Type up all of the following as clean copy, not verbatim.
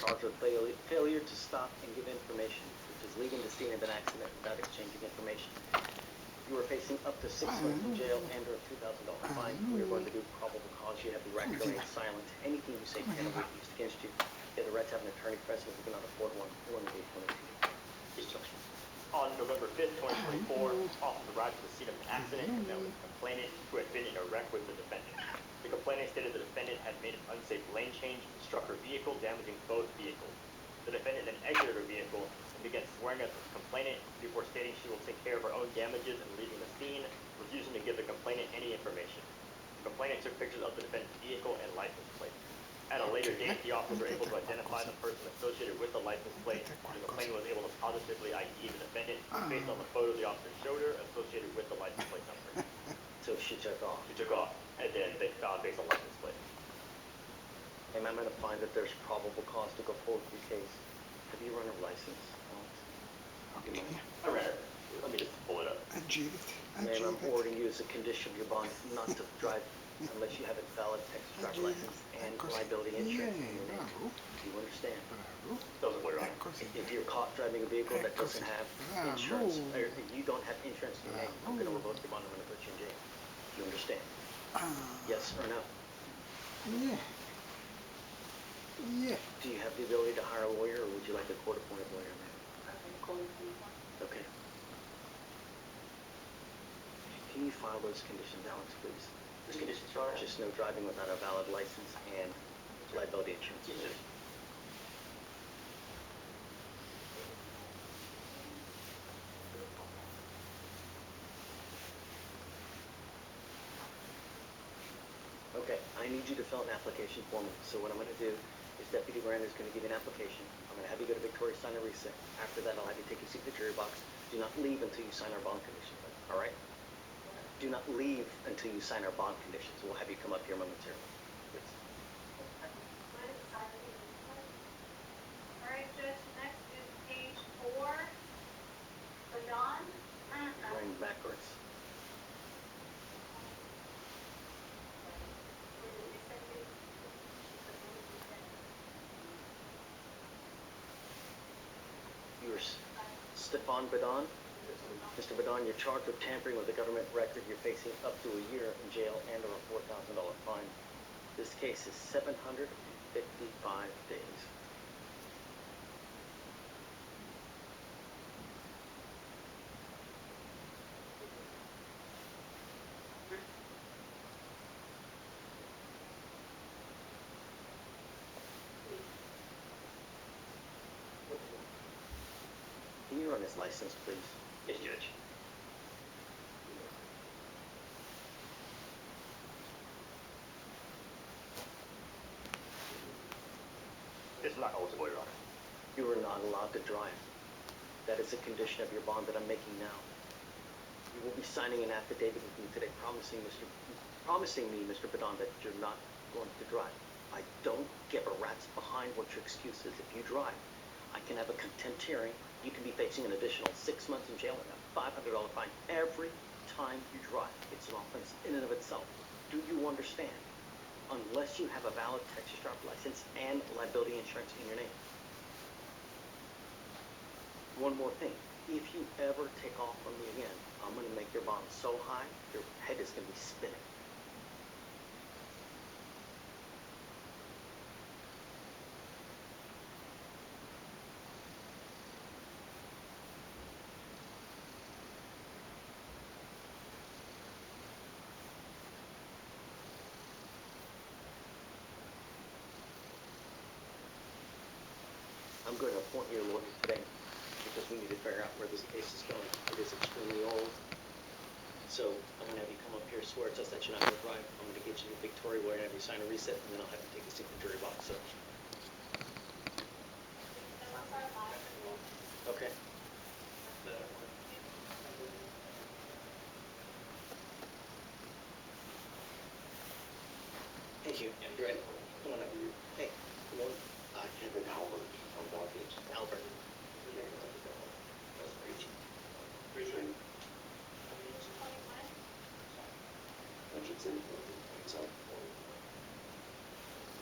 charged with failure to stop and give information, which is leaving the scene of an accident without exchanging information. You are facing up to 6 months in jail and or a $2,000 fine. We are going to do probable cause. You have the right to remain silent. Anything you say can be used against you. You have the right to have an attorney present if you cannot afford one. One day 22. On November 5th, 2024, officers arrived at the scene of an accident and met with a complainant who had been in a wreck with the defendant. The complainant stated the defendant had made an unsafe lane change and struck her vehicle, damaging both vehicles. The defendant then exited her vehicle and began swearing at the complainant before stating she will take care of her own damages and leaving the scene, refusing to give the complainant any information. The complainant took pictures of the defendant's vehicle and license plate. At a later date, the officers were able to identify the person associated with the license plate, and the complainant was able to positively ID the defendant based on the photo the officer showed her associated with the license plate number. So she took off. She took off, and then they found based on license plate. And I'm going to find that there's probable cause to go forward with your case. Have you run a license? Okay. I ran it. Let me just pull it up. Ma'am, I'm ordering you as a condition of your bond not to drive unless you have a valid Texas driver license and liability insurance in your name. Do you understand? Doesn't worry on it. If you're caught driving a vehicle that doesn't have insurance, or you don't have insurance in your name, I'm going to revoke your bond. I'm going to put you in jail. Do you understand? Yes or no? Yeah. Yeah. Do you have the ability to hire a lawyer, or would you like a court-appointed lawyer, ma'am? Okay. Can you file those conditions, Alex, please? Those conditions, Your Honor? Just no driving without a valid license and liability insurance. Yes, sir. Okay, I need you to fill an application for me. So what I'm going to do is Deputy Miranda is going to give you an application. I'm going to have you go to Victoria, sign a receipt. After that, I'll have you take your signature box. Do not leave until you sign our bond conditions. All right? Do not leave until you sign our bond conditions. We'll have you come up here momentarily. Please. All right, Judge, next is page 4, the Dawn. Going backwards. You're Stefan Badon. Mr. Badon, you're charged with tampering with a government record. You're facing up to a year in jail and or a $4,000 fine. This case is 755 days. Can you run his license, please? Yes, Judge. It's not eligible, Your Honor. You are not allowed to drive. That is a condition of your bond that I'm making now. You will be signing an affidavit with me today promising me, Mr. Badon, that you're not going to drive. I don't give a rat's behind what your excuse is. If you drive, I can have a contempt hearing. You can be facing an additional 6 months in jail and a $500 fine every time you drive. It's an offense in and of itself. Do you understand? Unless you have a valid Texas driver license and liability insurance in your name. One more thing. If you ever take off from me again, I'm going to make your bond so high, your head is going to be spinning. I'm going to appoint your lawyer today because we need to figure out where this case is going. It is extremely old. So I'm going to have you come up here, swear to us that you're not going to drive. I'm going to get you to Victoria where I have you sign a receipt, and then I'll have you take a signature box. So. Okay. Thank you. You ready? Come on up. Hey, come on. Kevin Albert from Mortgage. Albert.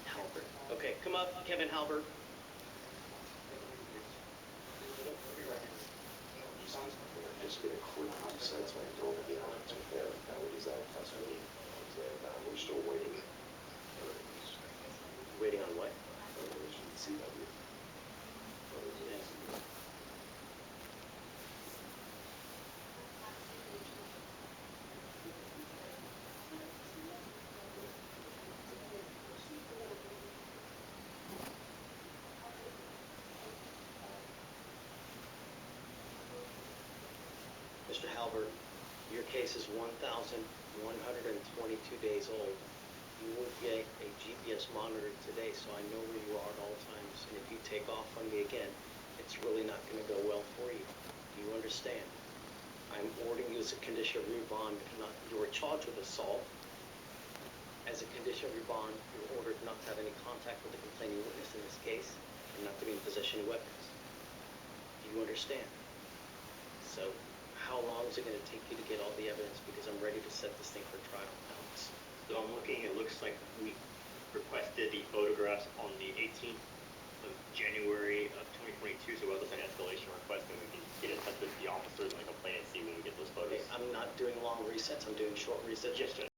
Halbert. Okay, come up, Kevin Halbert. Just get a quick sense when I go over the odds with there. Now, what is that? That's what we're still waiting. Waiting on what? CW. Mr. Halbert, your case is 1,122 days old. You will get a GPS monitor today, so I know where you are at all times. And if you take off on me again, it's really not going to go well for you. Do you understand? I'm ordering you as a condition of your bond, not, you were charged with assault. As a condition of your bond, you're ordered not to have any contact with the complaining witness in this case, and not to be in possession of weapons. Do you understand? So, how long is it going to take you to get all the evidence? Because I'm ready to set this thing for trial, Alex. So I'm looking, it looks like we requested the photographs on the 18th of January of 2022, so we'll just an escalation request and we can get in touch with the officers and the complainant and see when we get those photos. Okay, I'm not doing long resets, I'm doing short resets. Yes, Judge.